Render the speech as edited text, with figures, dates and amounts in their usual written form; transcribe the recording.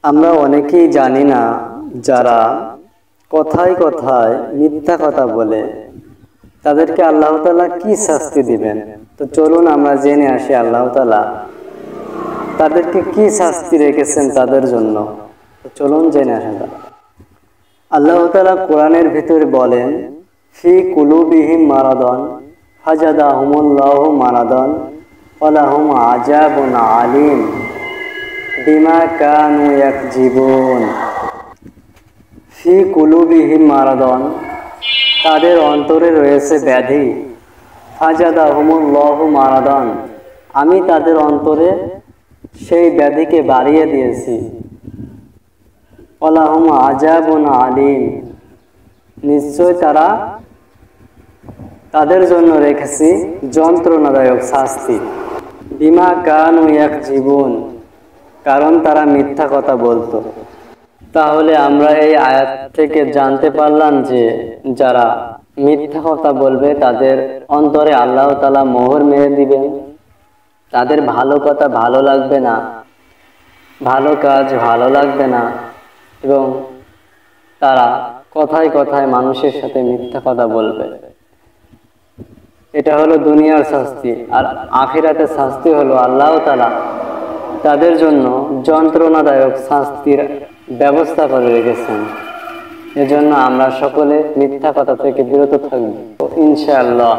আমরা অনেকেই জানি না, যারা কথায় কথায় মিথ্যা কথা বলে তাদেরকে আল্লাহ তাআলা কি শাস্তি দিবেন। তো চলুন আমরা জেনে আসি আল্লাহ তাআলা তাদেরকে কি শাস্তি রেখেছেন তাদের জন্য। তো চলুন জেনে আসা যাক। আল্লাহ তাআলা কোরআনের ভিতরে বলেন, ফি কুলুবিহিম মারাদন ফাজাদাহুমুল্লাহু মারাদন ওয়ালাহুম আযাবুন আলীম বিমা কানু ইয়াকযিবুন। ফি কুলুবিহিম মারাদন, তাদের অন্তরে রয়েছে ব্যাধি। ফাজাদাহুমুল্লাহু মারাদন, আমি তাদের অন্তরে সেই ব্যাধিকে বাড়িয়ে দিয়েছি। ওয়ালাহুম আযাবুন আলীম, নিশ্চয় তাদের জন্য রেখেছি যন্ত্রণাদায়ক শাস্তি। বিমা কানু ইয়াকযিবুন, কারণ তারা মিথ্যা কথা বলতো। তাহলে আমরা এই আয়াত থেকে জানতে পারলাম যে যারা মিথ্যা কথা বলবে তাদের অন্তরে আল্লাহ তাআলা মোহর মেরে দিবেন। তাদের ভালো কথা ভালো লাগবে না, ভালো কাজ ভালো লাগবে না, এবং তারা কথায় কথায় মানুষের সাথে মিথ্যা কথা বলবে। এটা হলো দুনিয়ার শাস্তি। আর আখিরাতের শাস্তি হলো আল্লাহ তাআলা তাদের জন্য যন্ত্রণাদায়ক শাস্তির ব্যবস্থা করে রেখেছেন। এজন্য আমরা সকলে মিথ্যা কথা থেকে বিরত থাকব ইনশাআল্লাহ।